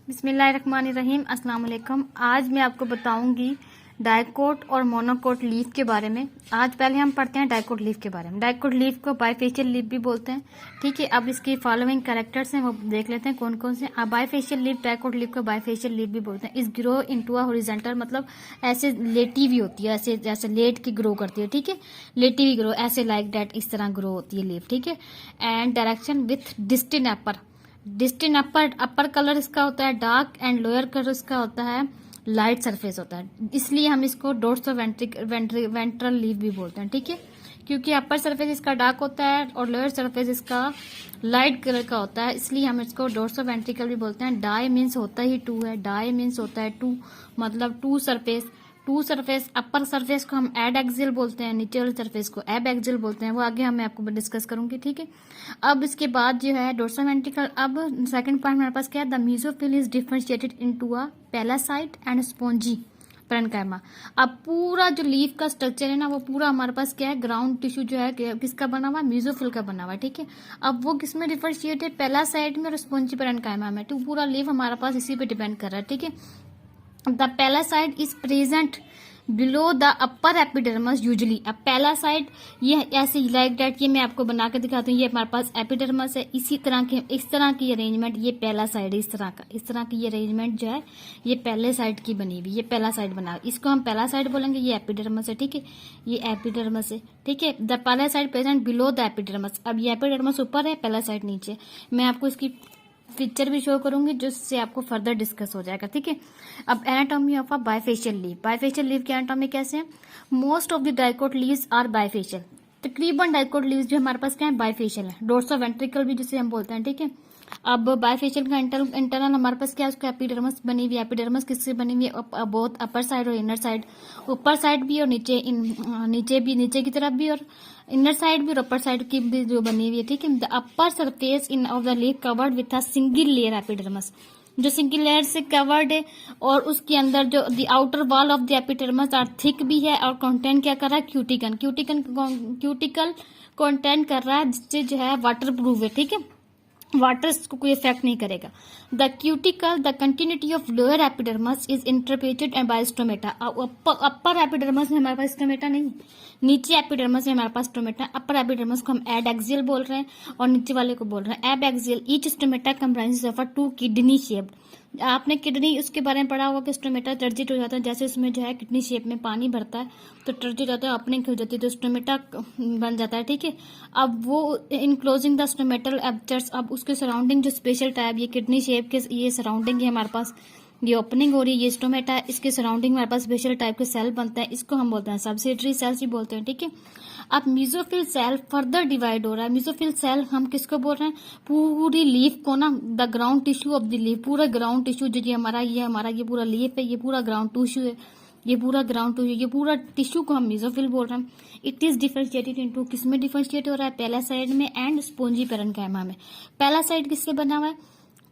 बिस्मिल्लाहिर्रहमानिर्रहीम। अस्सलाम वालेकुम। आज मैं आपको बताऊंगी डाइकोट और मोनोकोट लीफ के बारे में। आज पहले हम पढ़ते हैं डाइकोट लीफ के बारे में। डाइकोट लीफ को बाइफेशियल लीफ भी बोलते हैं, ठीक है। अब इसकी फॉलोइंग कैरेक्टर्स हैं, वो देख लेते हैं कौन कौन से। अब बाइफेशियल लीफ, डाइकोट लीफ को बाइफेशियल लीफ भी बोलते हैं। इस ग्रो इनटू अ हॉरिजॉन्टल, मतलब ऐसे लेटी हुई होती है, ऐसे जैसे लेट की ग्रो करती है, ठीक है। लेटी हुई ग्रो, ऐसे लाइक डेट, इस तरह ग्रो होती है लीफ, ठीक है। And direction with destined upper, destined upper colour इसका होता है डार्क, एंड लोअर कलर इसका होता है लाइट सरफेस होता है, इसलिए हम इसको डोर्सो वेंट्रल लीफ भी बोलते हैं, ठीक है। क्योंकि अपर सरफेस इसका डार्क होता है और लोअर सरफेस इसका लाइट कलर का होता है, इसलिए हम इसको डोर्सो वेंट्रिकल भी बोलते हैं। डाई मीन्स होता ही टू है, डाई मीन्स होता है टू, मतलब टू सरफेस। अपर सरफेस को हम एड एक्सियल बोलते हैं, नीचे वाले सरफेस को एब एक्सियल बोलते हैं। वो आगे मैं आपको डिस्कस करूंगी, ठीक है। अब इसके बाद जो है डोर्सो वेंट्रिकल। अब सेकंड पॉइंट हमारे पास क्या है, the mesophyll is differentiated into a palisade and spongy parenchyma. अब पूरा जो लीफ का स्ट्रक्चर है ना, वो पूरा हमारे पास क्या है, ग्राउंड टिश्यू जो है किसका बना हुआ है, मेसोफिल का बना हुआ है, ठीक है। अब वो किसमें डिफरेंशिएट है, पैलासाइट में और स्पॉन्जी पैरेन्काइमा में। तो पूरा लीफ हमारे पास इसी पे डिपेंड कर रहा है, ठीक है। The palisade is present below the upper epidermis usually. अब पैलासाइट ये ऐसे लाइक डेट, ये मैं आपको बना के दिखाती हूँ। ये हमारे पास एपिडर्मस है, इसी तरह के, इस तरह की अरेंजमेंट, ये पैलासाइट है, इस तरह की ये अरेंजमेंट जो है ये पैलासाइट की बनी हुई, ये पैलासाइट बना, इसको हम पैलासाइट बोलेंगे। ये एपिडर्मस है, ठीक है, ये एपिडर्मस है, ठीक है। The palisade present below the epidermis. अब ये एपिडर्मस ऊपर है, पैलासाइट नीचे। मैं आपको इसकी पिक्चर भी शो करूंगी जिससे आपको फर्दर डिस्कस हो जाएगा, ठीक है। अब anatomy of a bifacial leaf. Bifacial leaf की एनाटॉमी कैसे है, most of the dicot leaves are bifacial. तकरीबन डाइकोट लीव्स जो हमारे पास क्या है, बाइफेशियल है। डोर्सो वेंट्रिकल भी जिसे हम बोलते हैं, ठीक है। अब बाइफेशियल का इंटरनल हमारे पास क्या है, उसका एपिडर्मस बनी हुई है। एपिडर्मस किससे बनी हुई है, बोथ अपर साइड और इनर साइड। ऊपर साइड भी और नीचे भी, नीचे की तरफ भी, और इनर साइड भी और अपर साइड की भी जो बनी हुई है, ठीक है। The upper surface in of the leaf covered with a single layer epidermis, जो सिंगल लेयर से कवर्ड है, और उसके अंदर जो the outer wall of the epidermis are thick भी है, और कंटेंट क्या कर रहा है, क्यूटिकल कंटेंट कर रहा है, जिससे जो है वाटर प्रूफ है, ठीक है। वाटर को कोई इफेक्ट नहीं करेगा। The cuticle, the continuity of lower epidermis is interpreted and by stomata. Upper epidermis में हमारे पास स्टोमेटा नहीं, नीचे एपिडर्मस में हमारे पास स्टोमेटा। अपर एपिडर्मस को हम एड एक्सियल बोल रहे हैं और नीचे वाले को बोल रहे हैं abaxial. Each stomata comprises of a two kidney shaped. आपने किडनी उसके बारे में पढ़ा होगा कि स्टोमेटा टर्जिट हो जाता है, जैसे उसमें जो है किडनी शेप में पानी भरता है तो टर्जिट जाता है, ओपनिंग हो जाती है तो स्टोमेटा बन जाता है, ठीक है। अब वो इनक्लोजिंग द स्टोमेटल एबचर्स, अब उसके सराउंडिंग जो स्पेशल टाइप, ये किडनी शेप के ये सराउंडिंग है हमारे पास, ये ओपनिंग हो रही है, ये स्टोमेटा है, इसके सराउंडिंग हमारे पास स्पेशल टाइप के सेल बनते हैं, इसको हम बोलते हैं सब्सिडरी सेल्स ही बोलते हैं, ठीक है। अब मेसोफिल सेल फर्दर डिवाइड हो रहा है। मेसोफिल सेल हम किसको बोल रहे हैं, पूरी लीफ को ना, the ground tissue of the leaf, पूरा ग्राउंड टिश्यू जो ये पूरा लीफ है, ये पूरा ग्राउंड टिश्यू है, ये पूरा ग्राउंड टिश्यू, ये पूरा टिश्यू को हम मेसोफिल बोल रहे हैं। इट इज डिफरेंशिएटेड इनटू, किसमें डिफरेंशिएट हो रहा है, पैलासाइड में एंड स्पोंजी पैरेन्काइमा में। पैलासाइड किससे बना हुआ है,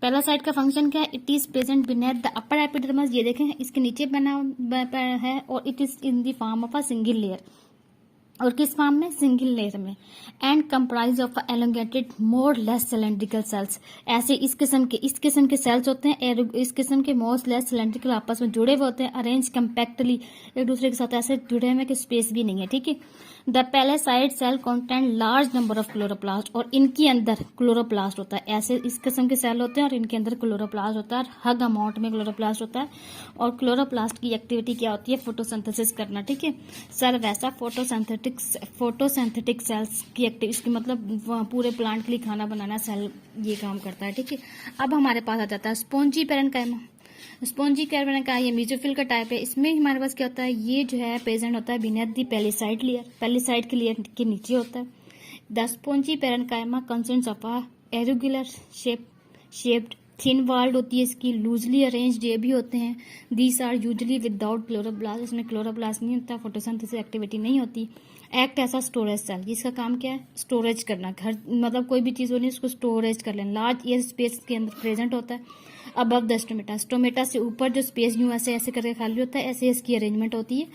पैलासाइड का फंक्शन क्या है, it is present beneath the upper epidermis, ये देखें इसके नीचे बना है, और it is in the form of a single layer, और किस फॉर्म में, सिंगल लेयर में। And comprise of elongated more less cylindrical cells. ऐसे इस किस्म के सेल्स होते हैं, इस किस्म के मोर लेस सिलेंड्रिकल आपस में जुड़े हुए होते हैं, अरेंज कंपैक्टली, एक दूसरे के साथ ऐसे जुड़े हुए कि स्पेस भी नहीं है, ठीक है। The palisade cell content large number of chloroplast, और इनके अंदर क्लोरोप्लास्ट होता है। ऐसे इस किस्म के सेल होते हैं और इनके अंदर क्लोरोप्लास्ट होता है, हग अमाउंट में क्लोरोप्लास्ट होता है। और क्लोरोप्लास्ट की एक्टिविटी क्या होती है, फोटोसिंथेसिस करना, ठीक है। सर वैसा फोटोसिंथेटिक सेल्स की एक्टिविटी, इसकी मतलब पूरे प्लांट के लिए खाना बनाना सेल ये काम करता है, ठीक है। अब हमारे पास आ जाता है स्पोंजी पैरेन्काइमा। स्पोंजी पैरेन्काइमा ये मेसोफिल का टाइप है। इसमें हमारे पास क्या होता है, ये जो है प्रेजेंट होता है beneath the palisade layer, palisade के लेयर के नीचे होता है। The spongy parenchyma consists of a irregular shaped thin walled होती है इसकी, लूजली अरेंज्ड ये भी होते हैं। These are usually without chloroplast, इसमें क्लोरोप्लास्ट नहीं होता, फोटोसिंथेसिस एक्टिविटी नहीं होती। एक्ट ऐसा स्टोरेज सेल, इसका काम क्या है, स्टोरेज करना, घर मतलब कोई भी चीज़ होनी है उसको स्टोरेज कर लेना। लार्ज एयर स्पेस के अंदर प्रेजेंट होता है। अबव द स्टोमेटा, स्टोमेटा से ऊपर जो स्पेस यूं ऐसे ऐसे करके खाली होता है, ऐसे इसकी अरेंजमेंट होती है।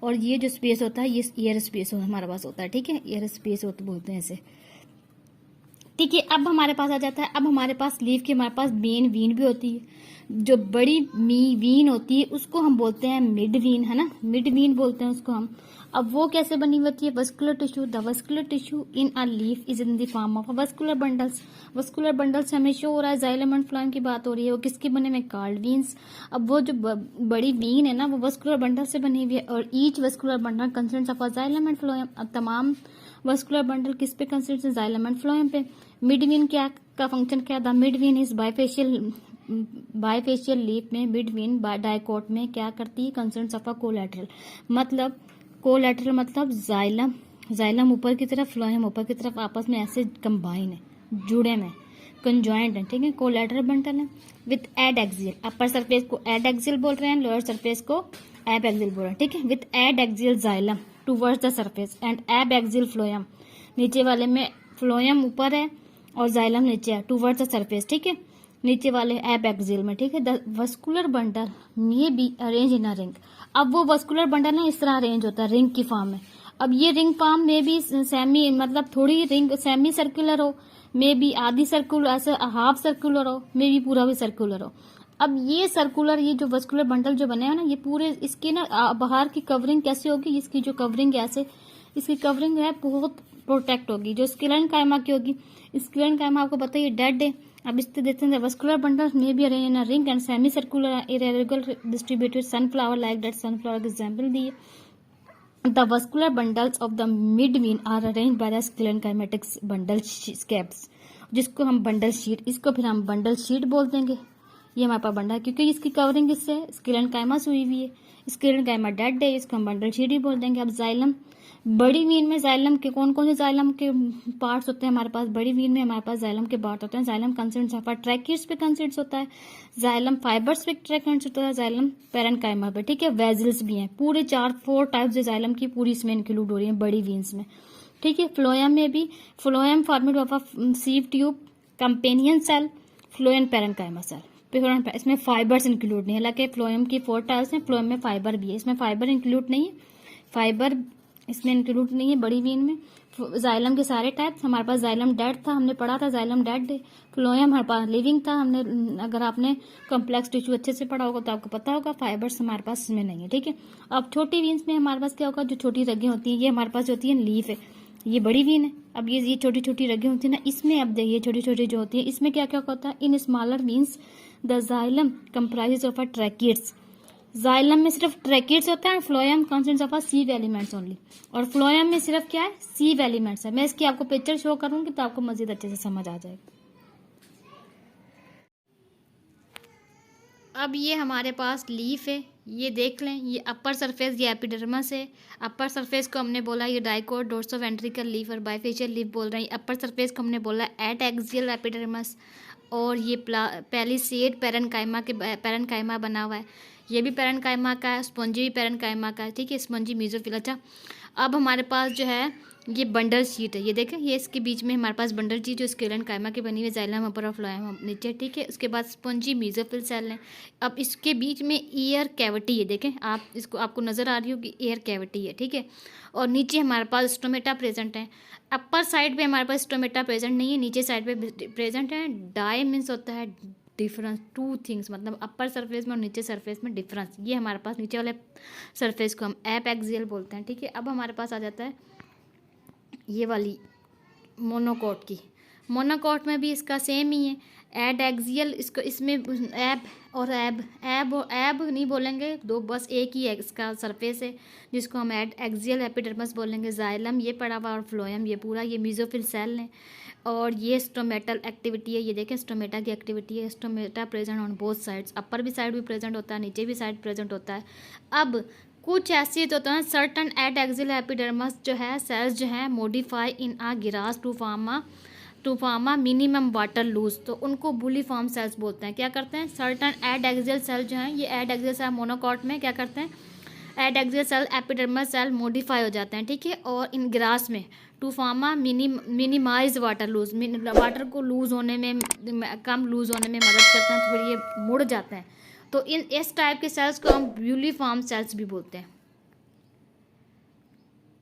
और ये जो स्पेस होता है ये एयर स्पेस हमारे पास होता है, ठीक है, एयर स्पेस बोलते हैं इसे। ठीक है। अब हमारे पास आ जाता है, अब हमारे पास लीफ की हमारे पास मेन वीन भी होती है। जो बड़ी वीन होती है उसको हम बोलते हैं मिड वीन, है ना, मिड वीन बोलते हैं उसको हम। अब वो कैसे बनी होती है? Vascular tissue, the vascular tissue in a leaf is in the form of vascular bundles. Vascular bundles हमें शो हो रहा है, जाइलम एंड फ्लोएम की बात हो रही है, वो किसके बने में? Called veins. अब वो जो बड़ी वीन है ना, वो वस्कुलर बंडल से बनी हुई है, और each vascular bundle consists of xylem and phloem. अब तमाम वस्कुलर बंडल किस पे कंसिस्ट्स है? जाइलम एंड फ्लोएम पे। मिड वीन क्या का फंक्शन क्या? The mid vein is bifacial leaf में मिड वीन डाइकोट में क्या करती है? Consists of a collateral. मतलब कोलैटरल मतलब जाइलम, जाइलम ऊपर की तरफ, फ्लोएम ऊपर की तरफ, आपस में ऐसे कंबाइन है, जुड़े में, कंजॉइंट है, ठीक है, कोलैटरल बंडल है। With adaxial, upper surface को एड एक्सियल बोल रहे हैं, लोअर सरफेस को एब एक्सियल बोल रहे हैं, ठीक है। With adaxial xylem towards the surface and abaxial phloem, नीचे वाले में फ्लोएम ऊपर है और जाइलम नीचे है, टूवर्ड्स द सरफेस, ठीक है, नीचे वाले एब एक्सियल में, ठीक है। The vascular bundle may be arrange in a ring. अब वो वस्कुलर बंडल ना इस तरह अरेंज होता है रिंग की फॉर्म में। अब ये रिंग फॉर्म में भी सेमी, मतलब थोड़ी रिंग सेमी सर्कुलर हो, मे बी आधी सर्कुलर, ऐसे हाफ सर्कुलर हो, मे बी पूरा भी सर्कुलर हो। अब ये सर्कुलर, ये जो वस्कुलर बंडल जो बने हैं ना, ये पूरे इसके ना बाहर की कवरिंग कैसे होगी? इसकी जो कवरिंग ऐसे, इसकी कवरिंग है बहुत प्रोटेक्ट होगी। जो स्क्लेरन कायमा की होगी, स्क्लेरन कायमा आपको पता है ये डेड है। अब इससे देखते हैं vascular bundle may be arrange in a ring and semi circular irregular distributed sunflower like that, sunflower का एग्जांपल दिए। The vascular bundles of the mid vein are arrange by the sclerenchymatous bundle caps, जिसको हम bundle sheath, इसको फिर हम bundle sheath बोल देंगे। ये हमारे पास बंडल, क्योंकि इसकी कवरिंग इससे स्क्लेरन कायमा से हुई हुई है, स्क्लेरन कायमा डेड है, इसको हम बंडल शीट ही बोल देंगे। अब जाइलम, बड़ी वीन में जाइलम के कौन कौन से जाइलम के पार्ट्स होते हैं हमारे पास? बड़ी वीन में हमारे पास जाइलम के पार्ट होते हैं। जाइलम कंसिस्ट्स ऑफ ट्रैकिड्स पे कंसिस्ट्स होता है, जाइलम फाइबर्स पे ट्रैकिड्स होता है, जाइलम पैरेन्काइमा पे, ठीक है। वेजल्स भी हैं, पूरे 4 टाइप्स जो जाइलम की पूरी इसमें इंक्लूड हो रही है बड़ी वीन्स में, ठीक है। फ्लोएम में भी, phloem formed of a sieve tube, companion cell, phloem parenchyma cell. इसमें फाइबर्स इंक्लूड नहीं है, हालांकि फ्लोएम की 4 टाइप्स हैं, फ्लोएम में फाइबर भी है, इसमें फाइबर इंक्लूड नहीं है, फाइबर इसमें इंक्लूड नहीं है बड़ी वीन में। जाइलम के सारे टाइप्स हमारे पास, जाइलम डेड था, हमने पढ़ा था जाइलम डेड है। फ्लोएम हमारे पास लिविंग था, हमने, अगर आपने कॉम्प्लेक्स टिश्यू अच्छे से पढ़ा होगा तो आपको पता होगा। फाइबर्स हमारे पास इसमें नहीं है, ठीक है। अब छोटी वीन्स में हमारे पास क्या होगा? जो छोटी रगें होती हैं, ये हमारे पास होती है लीफ है, ये बड़ी वीन है। अब ये छोटी छोटी रगें होती है ना, इसमें अब देखिए छोटी छोटी जो होती है, इसमें क्या क्या होता है? In smaller veins the xylem comprises of a tracheids, xylem में सिर्फ ट्रैकिड्स होता है, phloem consists of sieve elements only, और फ्लोएम में सिर्फ क्या है? सीव एलिमेंट्स है। मैं इसकी आपको पिक्चर शो करूंगी तो आपको मजीद अच्छे से समझ आ जाएगा। अब ये हमारे पास लीफ है, ये देख लें, ये अपर सरफेस, ये एपिडर्मस है। अपर सरफेस को हमने बोला ये डाइकोट डोर्सोवेंट्रिकल लीफ और बाइफेशियल लीफ बोल रहे हैं। अपर सरफेस को हमने बोला एट एक्सियल एपिडर्मस, और ये पैलिसेड पैरेन्काइमा के पैरेन्काइमा बना हुआ है, ये भी पैरेन्काइमा का है, स्पॉन्जी भी पैरेन्काइमा का है, ठीक है, स्पॉन्जी मेसोफिल। अच्छा, अब हमारे पास जो है ये बंडल शीट है, ये देखें, ये इसके बीच में हमारे पास बंडल शीट जो स्क्लेरन कायमा की बनी हुई, जाइलम अपर और फ्लोएम नीचे, ठीक है। उसके बाद स्पॉन्जी मेसोफिल सेल है। अब इसके बीच में ईयर कैविटी है, देखें आप, इसको आपको नजर आ रही होगी, ईयर कैविटी है, ठीक है। और नीचे हमारे पास स्टोमेटा प्रेजेंट है। अपर साइड पे हमारे पास स्टोमेटा प्रेजेंट नहीं है, नीचे साइड पे प्रेजेंट है। डाई मीन्स होता है डिफरेंस, 2 थिंग्स, मतलब अपर सरफेस में और नीचे सरफेस में डिफरेंस। ये हमारे पास नीचे वाले सरफेस को हम एप एक्सियल बोलते हैं, ठीक है। अब हमारे पास आ जाता है ये वाली मोनोकोट की। मोनोकोट में भी इसका सेम ही है, एड एक्सियल, इसको इसमें एब और एब नहीं बोलेंगे, दो, बस एक ही है इसका सरफेस है जिसको हम एड एक्सियल एपिडर्मस बोलेंगे। जाइलम ये पड़ा हुआ और फ्लोएम ये पूरा, ये मेसोफिल सेल है। और ये स्टोमेटल एक्टिविटी है, ये देखें स्टोमेटा की एक्टिविटी है। Stomata present on both sides, upper भी साइड भी प्रेजेंट होता है, नीचे भी साइड प्रेजेंट होता है। अब कुछ ऐसे तो होता है सर्टन एट एक्सियल एपिडर्मस जो है सेल्स जो है modify in a grass to form a minimum water loss, तो उनको बुली फॉर्म सेल्स बोलते हैं। क्या करते हैं? सर्टन एड एक्सियल सेल जो है, ये एड एक्सियल सेल मोनोकॉट में क्या करते हैं? Adaxial cell epidermis cell modify हो जाते हैं, ठीक है। और इन ग्रास में टू फार्मा मिनिमाइज वाटर लूज, वाटर को लूज होने में, कम लूज होने में मदद करते हैं, तो फिर ये मुड़ जाते हैं। तो इस टाइप के सेल्स को हम ब्यूली फॉर्म सेल्स भी बोलते हैं।